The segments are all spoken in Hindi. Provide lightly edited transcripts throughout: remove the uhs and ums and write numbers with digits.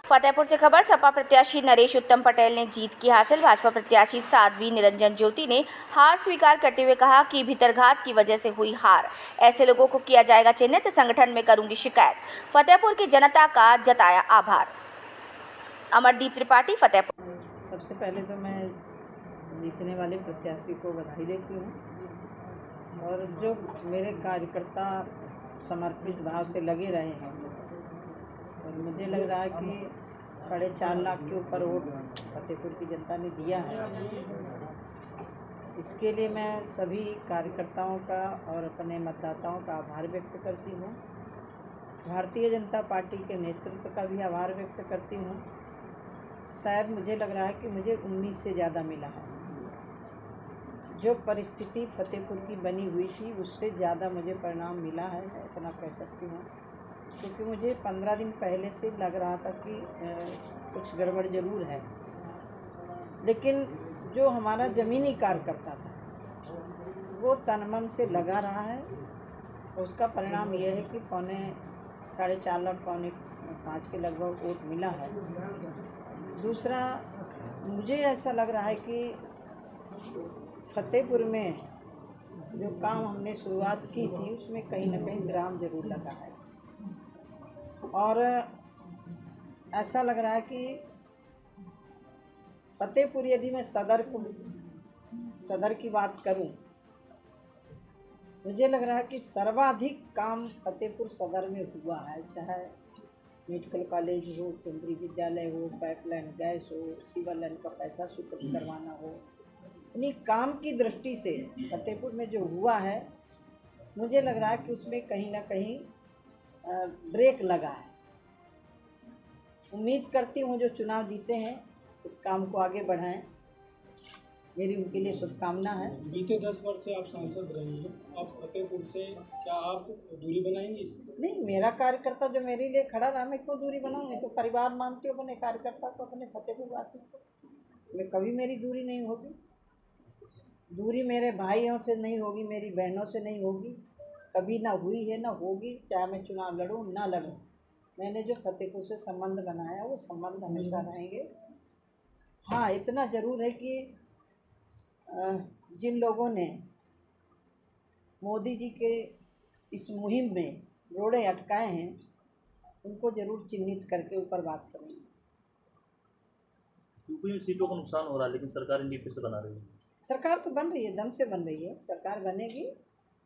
फतेहपुर से खबर। सपा प्रत्याशी नरेश उत्तम पटेल ने जीत की हासिल। भाजपा प्रत्याशी साध्वी निरंजन ज्योति ने हार स्वीकार करते हुए कहा कि भीतरघात की वजह से हुई हार, ऐसे लोगों को किया जाएगा चिन्हित, संगठन में करूंगी शिकायत। फतेहपुर की जनता का जताया आभार। अमरदीप त्रिपाठी, फतेहपुर। सबसे पहले तो मैं जीतने वाले प्रत्याशी को बधाई देती हूँ और जो मेरे कार्यकर्ता समर्पित भाव से लगे रहे हैं और मुझे लग रहा है कि 4.5 लाख के ऊपर वोट फतेहपुर की जनता ने दिया है। इसके लिए मैं सभी कार्यकर्ताओं का और अपने मतदाताओं का आभार व्यक्त करती हूँ। भारतीय जनता पार्टी के नेतृत्व का भी आभार व्यक्त करती हूँ। शायद मुझे लग रहा है कि मुझे उम्मीद से ज़्यादा मिला है। जो परिस्थिति फतेहपुर की बनी हुई थी उससे ज़्यादा मुझे परिणाम मिला है, मैं इतना कह सकती हूँ, क्योंकि मुझे 15 दिन पहले से लग रहा था कि कुछ गड़बड़ ज़रूर है, लेकिन जो हमारा ज़मीनी कार्यकर्ता था वो तन मन से लगा रहा है। उसका परिणाम यह है कि 4.5 लाख 5 के लगभग वोट मिला है। दूसरा, मुझे ऐसा लग रहा है कि फतेहपुर में जो काम हमने शुरुआत की थी उसमें कहीं ना कहीं विराम जरूर लगा है और ऐसा लग रहा है कि फतेहपुर, यदि मैं सदर की बात करूं, मुझे लग रहा है कि सर्वाधिक काम फतेहपुर सदर में हुआ है। चाहे मेडिकल कॉलेज हो, केंद्रीय विद्यालय हो, पाइपलाइन गैस हो, सीवर लाइन का पैसा स्वीकृत करवाना हो, यानी काम की दृष्टि से फतेहपुर में जो हुआ है, मुझे लग रहा है कि उसमें कहीं ना कहीं ब्रेक लगा है। उम्मीद करती हूँ जो चुनाव जीते हैं इस काम को आगे बढ़ाएं। मेरी उनके लिए शुभकामना है। बीते 10 वर्ष से आप सांसद रही हैं, आप फतेहपुर से क्या आप दूरी बनाएंगी? नहीं, मेरा कार्यकर्ता जो मेरे लिए खड़ा रहा, मैं क्यों दूरी बनाऊँ? मैं तो परिवार मानती हूँ अपने कार्यकर्ता को, अपने फतेहपुर वासी को। मैं कभी मेरी दूरी नहीं होगी। दूरी मेरे भाइयों से नहीं होगी, मेरी बहनों से नहीं होगी, कभी ना हुई है ना होगी। चाहे मैं चुनाव लड़ूँ ना लड़ूँ, मैंने जो फतेहपुर से संबंध बनाया वो संबंध हमेशा रहेंगे। हाँ, इतना ज़रूर है कि जिन लोगों ने मोदी जी के इस मुहिम में रोड़े अटकाए हैं उनको ज़रूर चिन्हित करके ऊपर बात करेंगे। यूपी में सीटों का नुकसान हो रहा है, लेकिन सरकार इनकी फिर से बना रही है। सरकार तो बन रही है, दम से बन रही है, सरकार बनेगी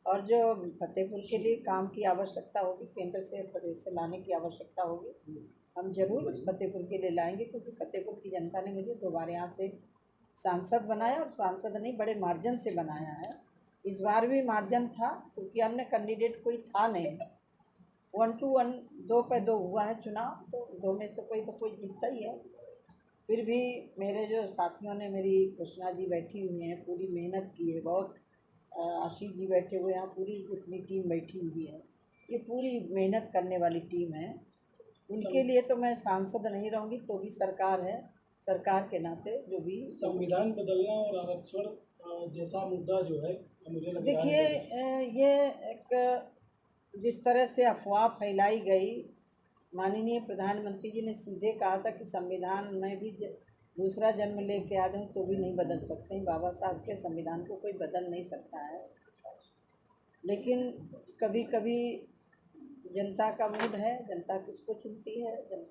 और जो फतेहपुर के लिए काम की आवश्यकता होगी, केंद्र से प्रदेश से लाने की आवश्यकता होगी, हम जरूर उस फतेहपुर के लिए लाएंगे, क्योंकि फतेहपुर की जनता ने मुझे दोबारा यहाँ से सांसद बनाया और सांसद नहीं, बड़े मार्जिन से बनाया है। इस बार भी मार्जिन था क्योंकि अन्य कैंडिडेट कोई था नहीं। 1 to 1, 2 पे 2 हुआ है चुनाव, तो 2 में से कोई तो कोई जीतता ही है। फिर भी मेरे जो साथियों ने, मेरी कृष्णा जी बैठी हुई हैं, पूरी मेहनत की है बहुत, आशीष जी बैठे हुए हैं, पूरी जितनी टीम बैठी हुई है, ये पूरी मेहनत करने वाली टीम है। उनके लिए तो मैं सांसद नहीं रहूँगी तो भी सरकार है, सरकार के नाते जो भी संविधान बदलना और आरक्षण जैसा मुद्दा जो है, मुझे लग रहा है देखिए, ये एक जिस तरह से अफवाह फैलाई गई, माननीय प्रधानमंत्री जी ने सीधे कहा था कि संविधान में भी दूसरा जन्म लेके आ जाऊँ तो भी नहीं बदल सकते। बाबा साहब के संविधान को कोई बदल नहीं सकता है, लेकिन कभी कभी जनता का मूड है, जनता किसको चुनती है, जनता